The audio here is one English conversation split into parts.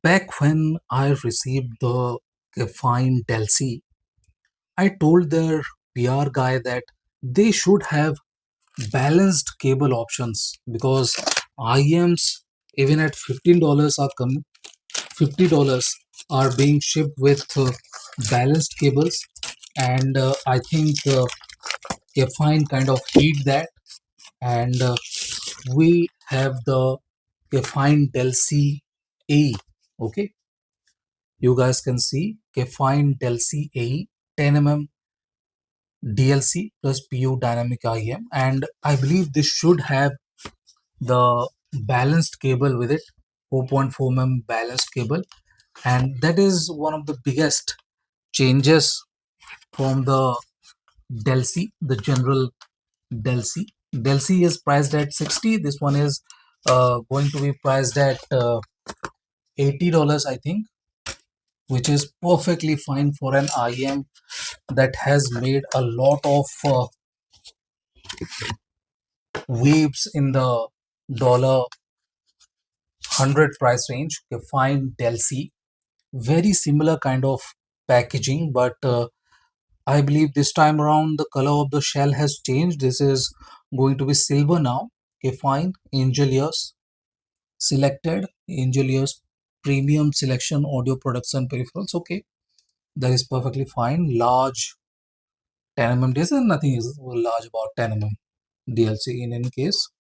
Back when I received the Kefine Delci, I told their PR guy that they should have balanced cable options because IEMs even at $15 are $50 are being shipped with balanced cables, and I think Kefine kind of hit that, and we have the Kefine Delci AE. Okay, you guys can see Kefine Delci AE 10 DLC plus PU dynamic IM, and I believe this should have the balanced cable with it, 4.4 balanced cable, and that is one of the biggest changes from the Delci, the general Delci. Delci is priced at 60. This one is going to be priced at $80, I think, which is perfectly fine for an IM that has made a lot of waves in the dollar 100 price range. You find Delci, very similar kind of packaging, but I believe this time around the color of the shell has changed. This is going to be silver now. Okay, fine. Angel ears selected. Angel ears premium selection audio production peripherals. Okay, that is perfectly fine. Large 10 this is nothing is large about 10 DLC. In any case,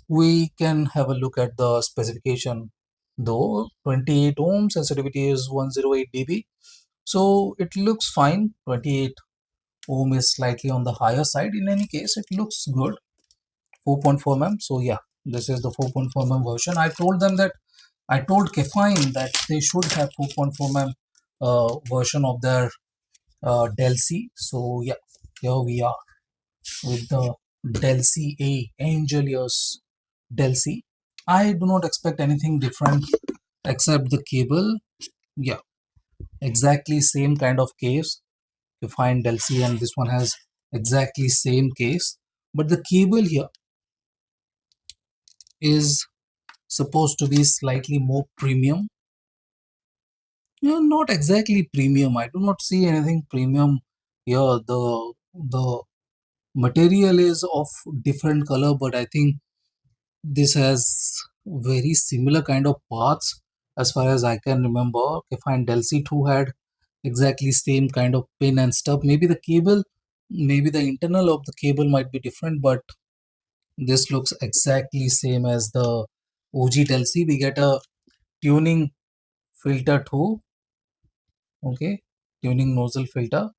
we can have a look at the specification. Though 28 ohm sensitivity is 108 dB, so it looks fine. 28 ohm is slightly on the higher side. In any case, it looks good. 4.4 so yeah, this is the 4.4 version. I told them that I told Kefine that they should have 4.4 version of their Delci. So yeah, here we are with the Delci A Angel Ears Delci. I do not expect anything different except the cable. Yeah, exactly same kind of case. You find Delci, and this one has exactly same case, but the cable here is supposed to be slightly more premium. No, not exactly premium. I do not see anything premium here. The material is of different color, but I think this has very similar kind of parts as far as I can remember. If find Delci 2 had exactly same kind of pin and stuff. Maybe the cable, maybe the internal of the cable might be different, but this looks exactly same as the OG Delci. We get a tuning filter too. Okay, tuning nozzle filter.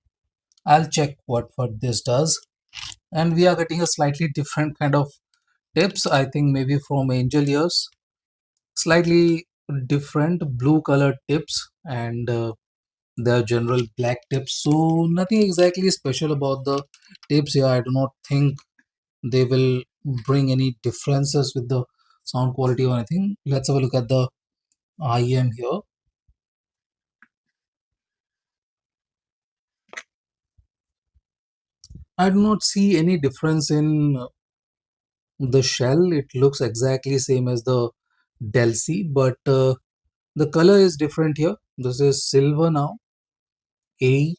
I'll check what this does, and we are getting a slightly different kind of tips. I think maybe from Angel Ears, slightly different blue colored tips, and their general black tips. So nothing exactly special about the tips here. I do not think they will bring any differences with the sound quality or anything. Let's have a look at the IEM here. I do not see any difference in the shell. It looks exactly same as the Delci, but the color is different here. This is silver now. A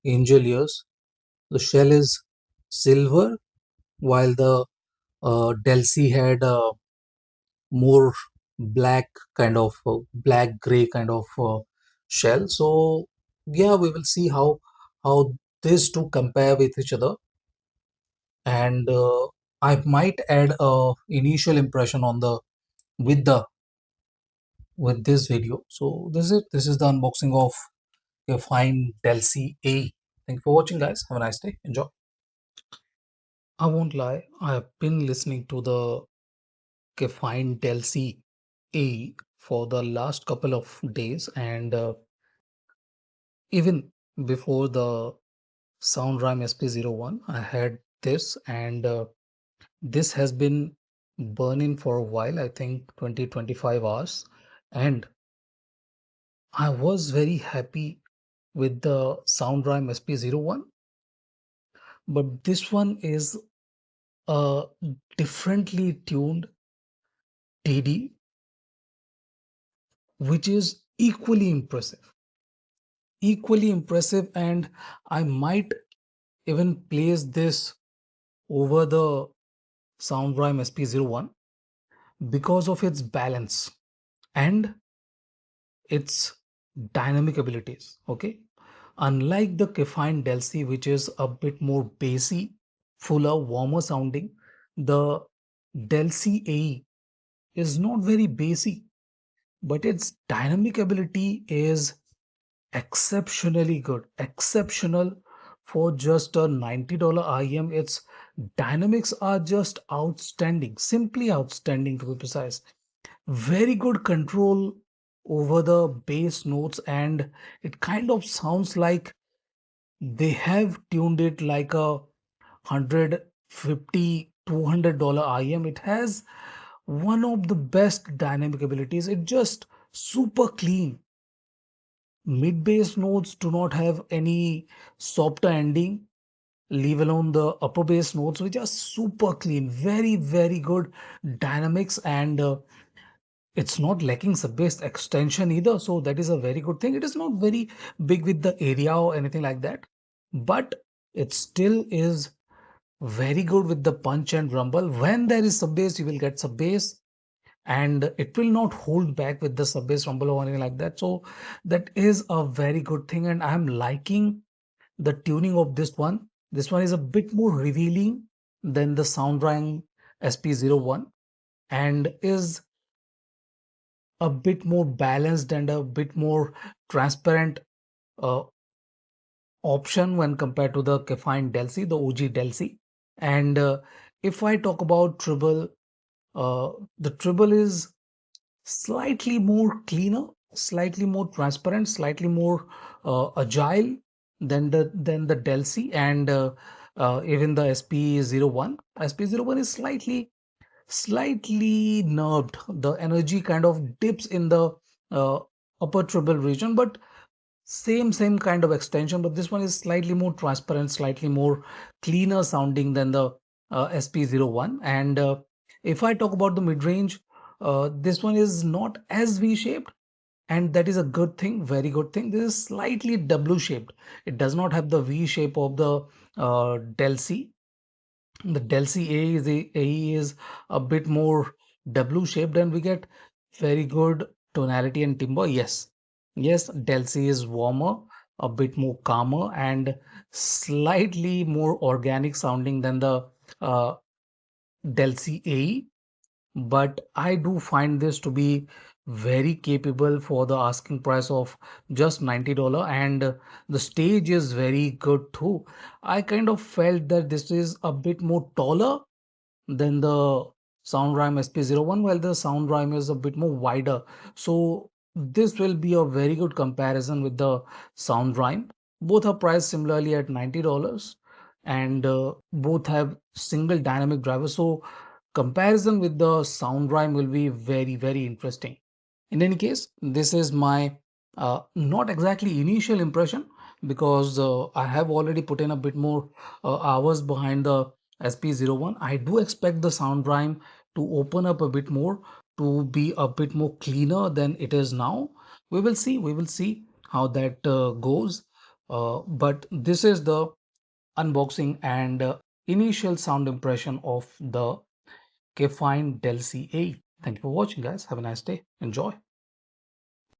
Angel Ears. The shell is silver, while the Delci had more black kind of black gray kind of shell. So yeah, we will see how these two compare with each other, and I might add a initial impression on the with the with this video. So this is the unboxing of your fine Delci A. Thank you for watching, guys. Have a nice day. Enjoy. I won't lie, I have been listening to the Kefine Delci A for the last couple of days, and even before the SoundRhyme SP01, I had this, and this has been burning for a while, I think 20-25 hours, and I was very happy with the SoundRhyme SP01, but this one is a differently tuned TD which is equally impressive. Equally impressive, and I might even place this over the Soundrhyme SP01 because of its balance and its dynamic abilities. Okay. Unlike the Kefine Delci, which is a bit more bassy, fuller, warmer sounding, the Delci AE is not very bassy, but its dynamic ability is exceptionally good. Exceptional for just a $90 IEM. Its dynamics are just outstanding, simply outstanding to be precise. Very good control over the bass notes, and it kind of sounds like they have tuned it like a 150 $200 IM. It has one of the best dynamic abilities. It just super clean. Mid bass notes do not have any softer ending, leave alone the upper bass notes, which are super clean. Very, very good dynamics, and it's not lacking sub-bass extension either. So that is a very good thing. It is not very big with the area or anything like that, but it still is very good with the punch and rumble. When there is sub-bass, you will get sub-bass, and it will not hold back with the sub-bass rumble or anything like that. So that is a very good thing, and I'm liking the tuning of this one. This one is a bit more revealing than the Soundrang SP01 and is a bit more balanced and a bit more transparent uh, option when compared to the Kefine Delci, the OG Delci. And if I talk about treble, the treble is slightly more cleaner, slightly more transparent, slightly more agile than the Delci, and even the SP01. SP01 is slightly nerved. The energy kind of dips in the uh, upper treble region, but same kind of extension. But this one is slightly more transparent, slightly more cleaner sounding than the SP01. And if I talk about the mid range, this one is not as V-shaped, and that is a good thing, very good thing. This is slightly W shaped. It does not have the V shape of the Delci. The Delci AE is a bit more W shaped, and we get very good tonality and timbre. Yes, Delci is warmer, a bit more calmer, and slightly more organic sounding than the uh, Delci AE. But I do find this to be very capable for the asking price of just $90, and the stage is very good too. I kind of felt that this is a bit more taller than the Soundrhyme SP01, while the Soundrhyme is a bit more wider. So this will be a very good comparison with the Soundrhyme. Both are priced similarly at $90, and both have single dynamic driver. So comparison with the Soundrhyme will be very interesting. In any case, this is my not exactly initial impression, because I have already put in a bit more hours behind the SP01. I do expect the sound rhyme to open up a bit more, to be a bit more cleaner than it is now. We will see how that goes. But this is the unboxing and initial sound impression of the Kefine Delci AE. Thank you for watching, guys. Have a nice day. Enjoy.